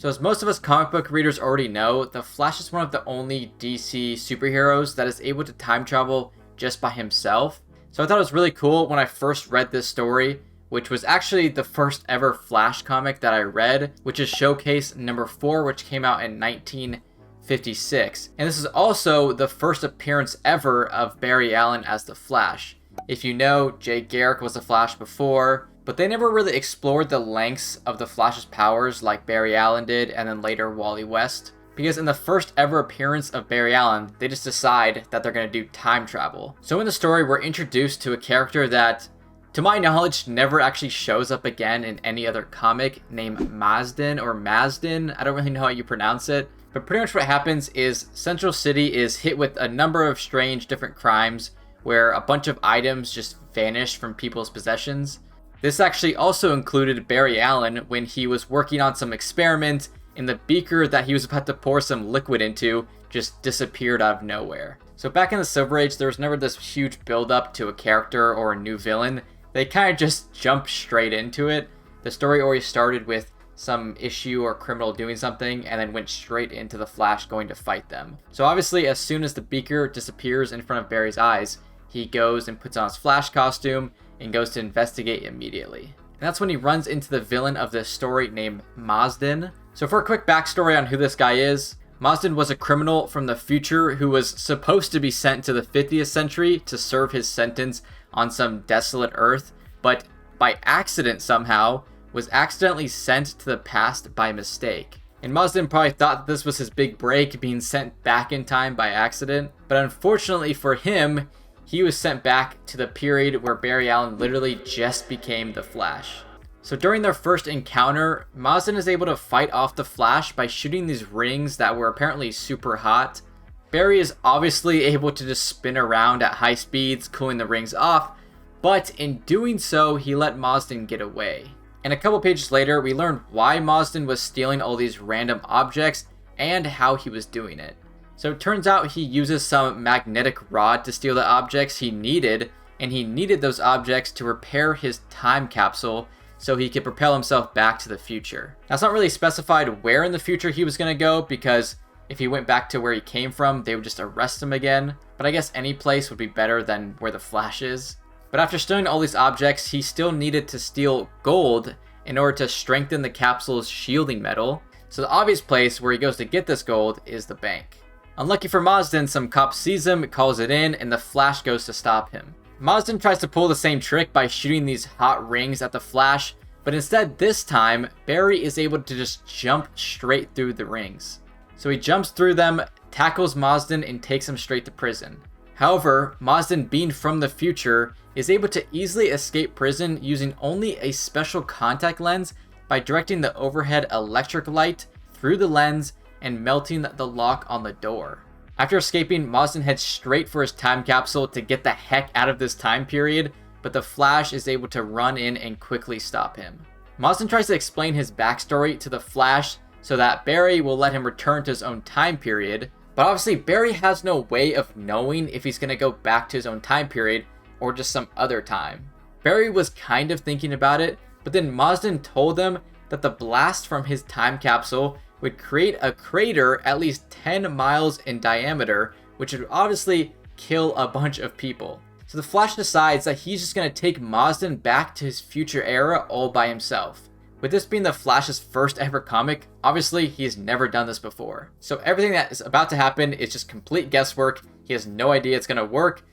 So as most of us comic book readers already know, the Flash is one of the only DC superheroes that is able to time travel just by himself. So I thought it was really cool when I first read this story, which was actually the first ever Flash comic that I read, which is Showcase number 4, which came out in 1956. And this is also the first appearance ever of Barry Allen as the Flash. If you know, Jay Garrick was the Flash before, but they never really explored the lengths of the Flash's powers like Barry Allen did, and then later Wally West. Because in the first ever appearance of Barry Allen, they just decide that they're going to do time travel. So in the story, we're introduced to a character that, to my knowledge, never actually shows up again in any other comic, named Mazden or Mazden. I don't really know how you pronounce it. But pretty much what happens is Central City is hit with a number of strange different crimes where a bunch of items just vanish from people's possessions. This actually also included Barry Allen when he was working on some experiment, and the beaker that he was about to pour some liquid into just disappeared out of nowhere. So back in the Silver Age, there was never this huge build-up to a character or a new villain. They kind of just jumped straight into it. The story always started with some issue or criminal doing something and then went straight into the Flash going to fight them. So obviously, as soon as the beaker disappears in front of Barry's eyes, he goes and puts on his Flash costume and goes to investigate immediately. And that's when he runs into the villain of this story named Mazden. So for a quick backstory on who this guy is, Mazden was a criminal from the future who was supposed to be sent to the 50th century to serve his sentence on some desolate Earth, but by accident somehow was accidentally sent to the past by mistake. And Mazden probably thought that this was his big break, being sent back in time by accident, but unfortunately for him, he was sent back to the period where Barry Allen literally just became the Flash. So during their first encounter, Mazden is able to fight off the Flash by shooting these rings that were apparently super hot. Barry is obviously able to just spin around at high speeds, cooling the rings off, but in doing so, he let Mazden get away. And a couple pages later, we learn why Mazden was stealing all these random objects and how he was doing it. So it turns out he uses some magnetic rod to steal the objects he needed, and he needed those objects to repair his time capsule so he could propel himself back to the future. Now, it's not really specified where in the future he was going to go, because if he went back to where he came from, they would just arrest him again. But I guess any place would be better than where the Flash is. But after stealing all these objects, he still needed to steal gold in order to strengthen the capsule's shielding metal. So the obvious place where he goes to get this gold is the bank. Unlucky for Mazden, some cop sees him, calls it in, and the Flash goes to stop him. Mazden tries to pull the same trick by shooting these hot rings at the Flash, but instead this time, Barry is able to just jump straight through the rings. So he jumps through them, tackles Mazden, and takes him straight to prison. However, Mazden, being from the future, is able to easily escape prison using only a special contact lens by directing the overhead electric light through the lens and melting the lock on the door. After escaping, Mazden heads straight for his time capsule to get the heck out of this time period, but the Flash is able to run in and quickly stop him. Mazden tries to explain his backstory to the Flash so that Barry will let him return to his own time period, but obviously Barry has no way of knowing if he's going to go back to his own time period or just some other time. Barry was kind of thinking about it, but then Mazden told him that the blast from his time capsule would create a crater at least 10 miles in diameter, which would obviously kill a bunch of people. So the Flash decides that he's just going to take Mazden back to his future era all by himself. With this being the Flash's first ever comic, obviously he's never done this before. So everything that is about to happen is just complete guesswork. He has no idea it's going to work,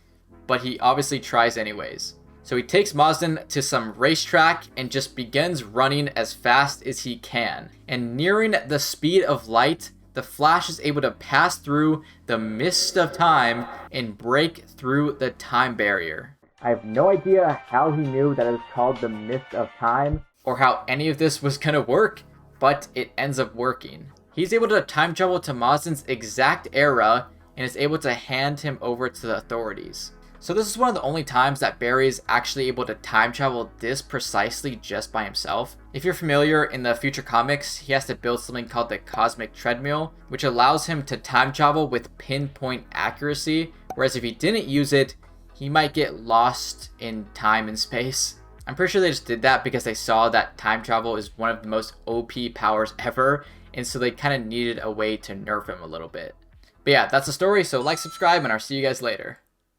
but he obviously tries anyways. So he takes Mazden to some racetrack and just begins running as fast as he can. And nearing the speed of light, the Flash is able to pass through the mist of time and break through the time barrier. I have no idea how he knew that it was called the mist of time, or how any of this was gonna work, but it ends up working. He's able to time travel to Mazden's exact era and is able to hand him over to the authorities. So this is one of the only times that Barry is actually able to time travel this precisely just by himself. If you're familiar, in the future comics, he has to build something called the Cosmic Treadmill, which allows him to time travel with pinpoint accuracy, whereas if he didn't use it, he might get lost in time and space. I'm pretty sure they just did that because they saw that time travel is one of the most OP powers ever, and so they kind of needed a way to nerf him a little bit. But yeah, that's the story, so like, subscribe, and I'll see you guys later.